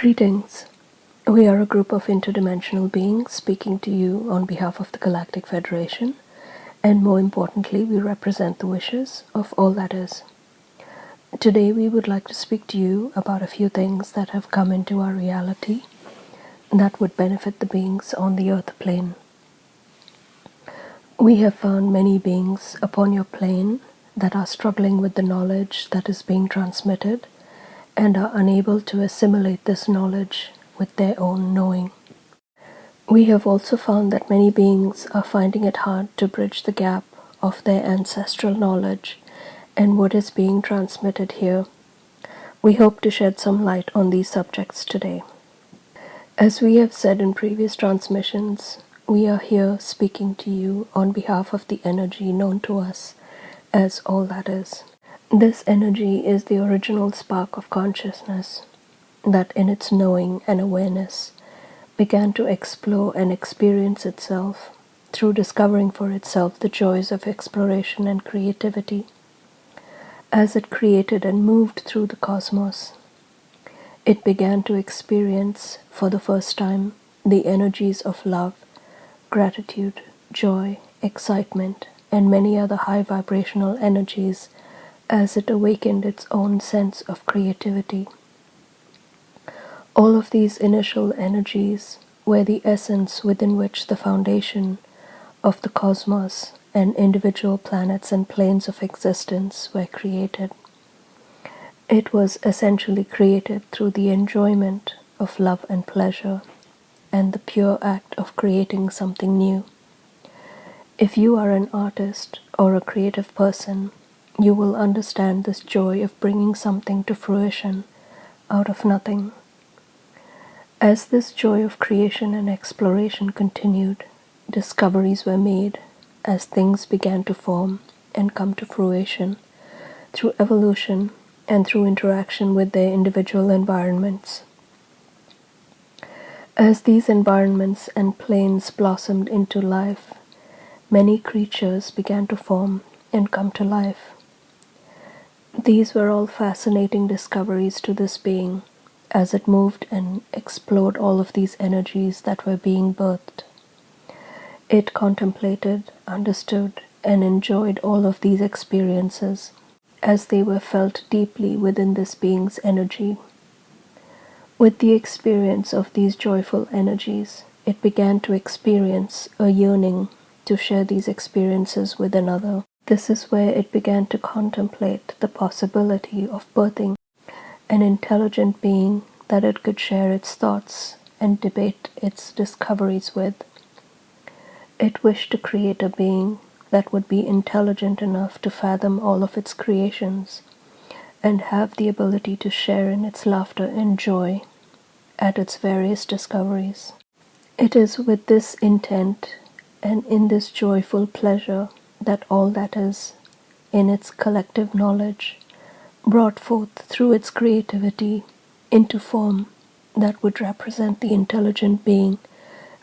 Greetings. We are a group of interdimensional beings speaking to you on behalf of the Galactic Federation, and more importantly, we represent the wishes of all that is. Today, we would like to speak to you about a few things that have come into our reality that would benefit the beings on the Earth plane. We have found many beings upon your plane that are struggling with the knowledge that is being transmitted and are unable to assimilate this knowledge with their own knowing. We have also found that many beings are finding it hard to bridge the gap of their ancestral knowledge and what is being transmitted here. We hope to shed some light on these subjects today. As we have said in previous transmissions, we are here speaking to you on behalf of the energy known to us as all that is. This energy is the original spark of consciousness that in its knowing and awareness began to explore and experience itself through discovering for itself the joys of exploration and creativity. As it created and moved through the cosmos, it began to experience for the first time the energies of love, gratitude, joy, excitement, and many other high vibrational energies as it awakened its own sense of creativity. All of these initial energies were the essence within which the foundation of the cosmos and individual planets and planes of existence were created. It was essentially created through the enjoyment of love and pleasure and the pure act of creating something new. If you are an artist or a creative person, you will understand this joy of bringing something to fruition out of nothing. As this joy of creation and exploration continued, discoveries were made as things began to form and come to fruition through evolution and through interaction with their individual environments. As these environments and planes blossomed into life, many creatures began to form and come to life. These were all fascinating discoveries to this being as it moved and explored all of these energies that were being birthed. It contemplated, understood, and enjoyed all of these experiences as they were felt deeply within this being's energy. With the experience of these joyful energies, it began to experience a yearning to share these experiences with another. This is where it began to contemplate the possibility of birthing an intelligent being that it could share its thoughts and debate its discoveries with. It wished to create a being that would be intelligent enough to fathom all of its creations and have the ability to share in its laughter and joy at its various discoveries. It is with this intent and in this joyful pleasure that all that is, in its collective knowledge, brought forth through its creativity into form that would represent the intelligent being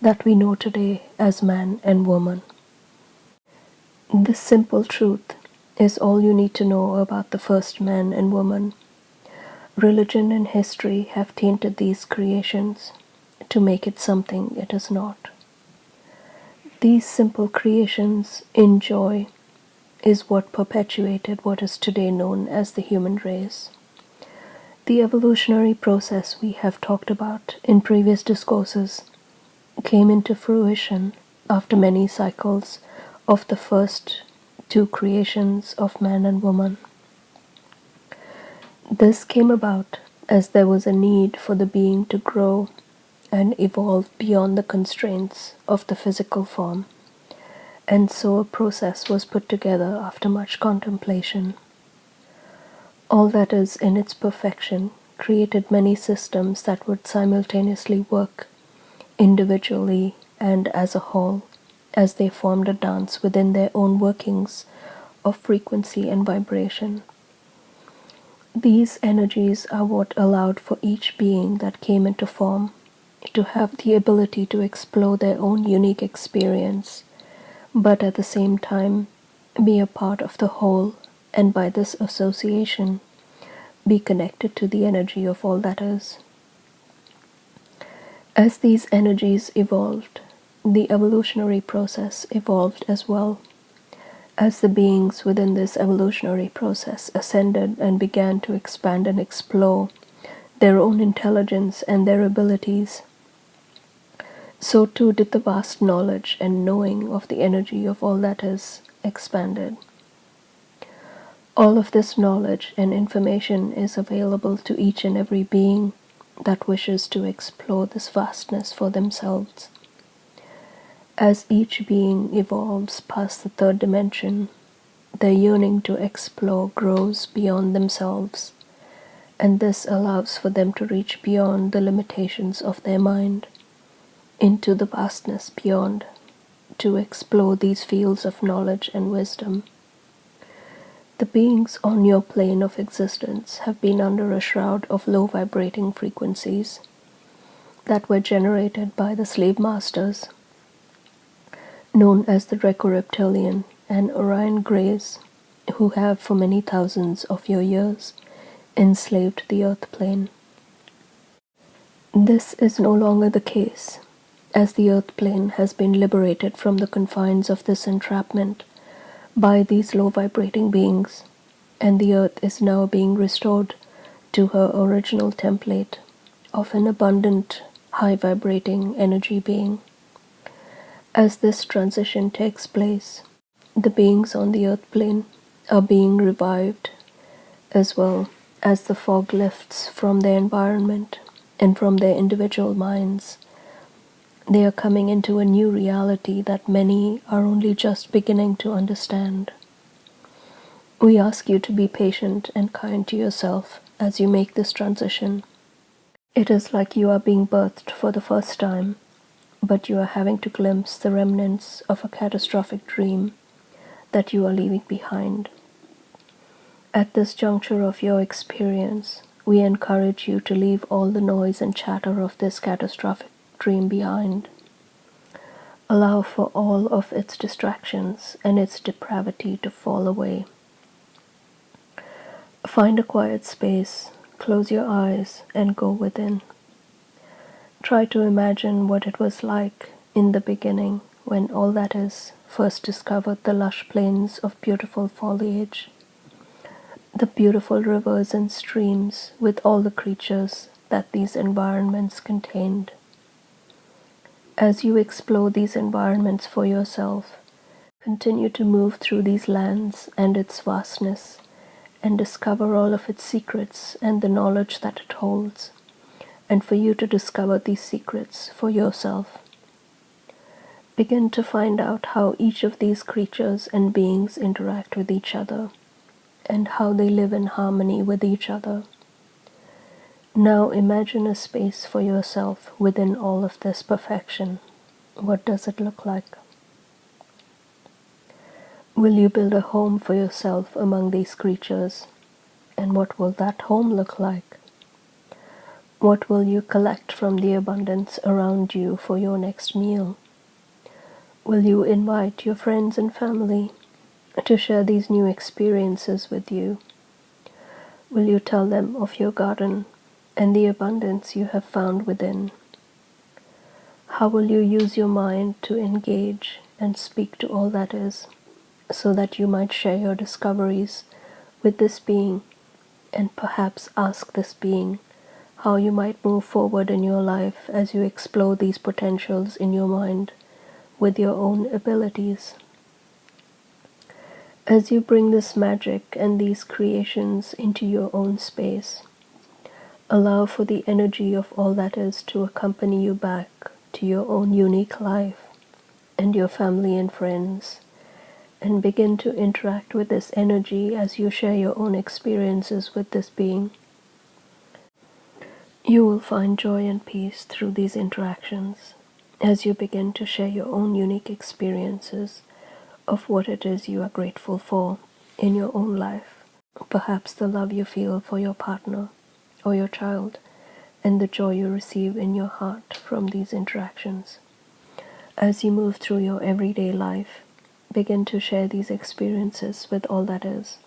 that we know today as man and woman. This simple truth is all you need to know about the first man and woman. Religion and history have tainted these creations to make it something it is not. These simple creations in joy is what perpetuated what is today known as the human race. The evolutionary process we have talked about in previous discourses came into fruition after many cycles of the first two creations of man and woman. This came about as there was a need for the being to grow and evolve beyond the constraints of the physical form, and so a process was put together after much contemplation. All that is in its perfection created many systems that would simultaneously work individually and as a whole, as they formed a dance within their own workings of frequency and vibration. These energies are what allowed for each being that came into form to have the ability to explore their own unique experience, but at the same time be a part of the whole, and by this association be connected to the energy of all that is. As these energies evolved, the evolutionary process evolved as well. As the beings within this evolutionary process ascended and began to expand and explore their own intelligence and their abilities, so too did the vast knowledge and knowing of the energy of all that is expanded. All of this knowledge and information is available to each and every being that wishes to explore this vastness for themselves. As each being evolves past the third dimension, their yearning to explore grows beyond themselves, and this allows for them to reach beyond the limitations of their mind, into the vastness beyond, to explore these fields of knowledge and wisdom. The beings on your plane of existence have been under a shroud of low vibrating frequencies that were generated by the slave masters, known as the Draco-Reptilian and Orion Greys, who have for many thousands of your years enslaved the earth plane. This is no longer the case, as the earth plane has been liberated from the confines of this entrapment by these low vibrating beings, and the earth is now being restored to her original template of an abundant, high vibrating energy being. As this transition takes place, the beings on the earth plane are being revived, as well as the fog lifts from their environment and from their individual minds. They are coming into a new reality that many are only just beginning to understand. We ask you to be patient and kind to yourself as you make this transition. It is like you are being birthed for the first time, but you are having to glimpse the remnants of a catastrophic dream that you are leaving behind. At this juncture of your experience, we encourage you to leave all the noise and chatter of this catastrophic dream behind. Allow for all of its distractions and its depravity to fall away. Find a quiet space, close your eyes, and go within. Try to imagine what it was like in the beginning when all that is first discovered the lush plains of beautiful foliage, the beautiful rivers and streams with all the creatures that these environments contained. As you explore these environments for yourself, continue to move through these lands and its vastness, and discover all of its secrets and the knowledge that it holds, and for you to discover these secrets for yourself. Begin to find out how each of these creatures and beings interact with each other, and how they live in harmony with each other. Now imagine a space for yourself within all of this perfection. What does it look like? Will you build a home for yourself among these creatures? And what will that home look like? What will you collect from the abundance around you for your next meal? Will you invite your friends and family to share these new experiences with you? Will you tell them of your garden and the abundance you have found within? How will you use your mind to engage and speak to all that is, so that you might share your discoveries with this being, and perhaps ask this being how you might move forward in your life as you explore these potentials in your mind with your own abilities? As you bring this magic and these creations into your own space, allow for the energy of all that is to accompany you back to your own unique life and your family and friends, and begin to interact with this energy as you share your own experiences with this being. You will find joy and peace through these interactions as you begin to share your own unique experiences of what it is you are grateful for in your own life. Perhaps the love you feel for your partner or your child, and the joy you receive in your heart from these interactions. As you move through your everyday life, begin to share these experiences with all that is.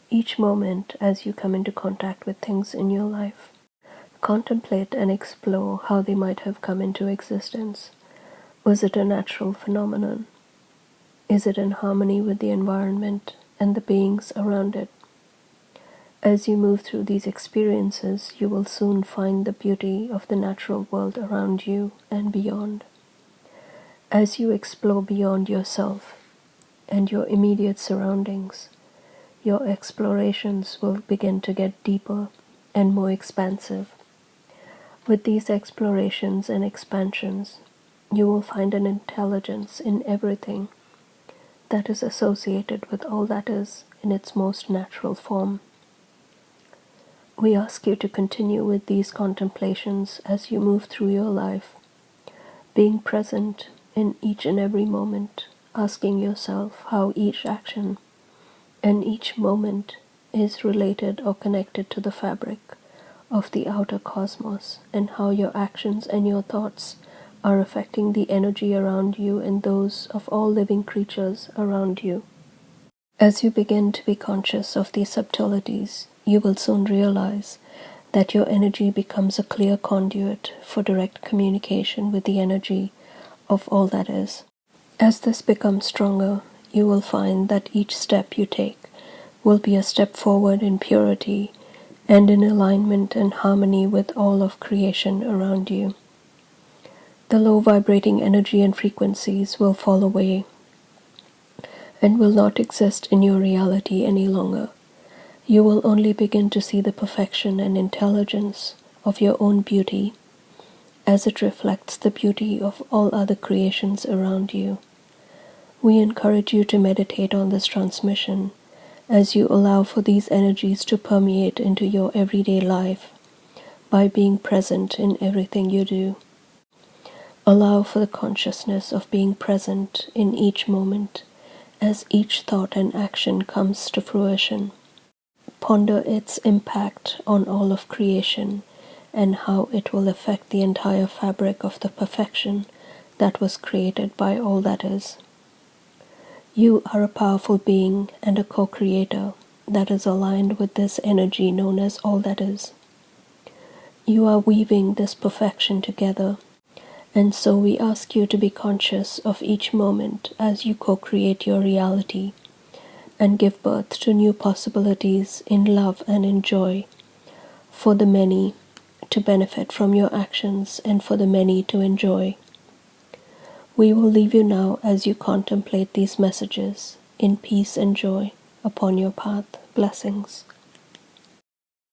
Each moment as you come into contact with things in your life, Contemplate and explore how they might have come into existence. Was it a natural phenomenon? Is it in harmony with the environment and the beings around it? As you move through these experiences, you will soon find the beauty of the natural world around you and beyond. As you explore beyond yourself and your immediate surroundings, your explorations will begin to get deeper and more expansive. With these explorations and expansions, you will find an intelligence in everything that is associated with all that is in its most natural form. We ask you to continue with these contemplations as you move through your life, being present in each and every moment, asking yourself how each action and each moment is related or connected to the fabric of the outer cosmos, and how your actions and your thoughts are affecting the energy around you and those of all living creatures around you. As you begin to be conscious of these subtleties, you will soon realize that your energy becomes a clear conduit for direct communication with the energy of all that is. As this becomes stronger, you will find that each step you take will be a step forward in purity and in alignment and harmony with all of creation around you. The low vibrating energy and frequencies will fall away and will not exist in your reality any longer. You will only begin to see the perfection and intelligence of your own beauty as it reflects the beauty of all other creations around you. We encourage you to meditate on this transmission as you allow for these energies to permeate into your everyday life by being present in everything you do. Allow for the consciousness of being present in each moment as each thought and action comes to fruition. Ponder its impact on all of creation and how it will affect the entire fabric of the perfection that was created by all that is. You are a powerful being and a co-creator that is aligned with this energy known as all that is. You are weaving this perfection together, and so we ask you to be conscious of each moment as you co-create your reality and give birth to new possibilities in love and in joy for the many to benefit from your actions and for the many to enjoy. We will leave you now as you contemplate these messages in peace and joy upon your path. Blessings.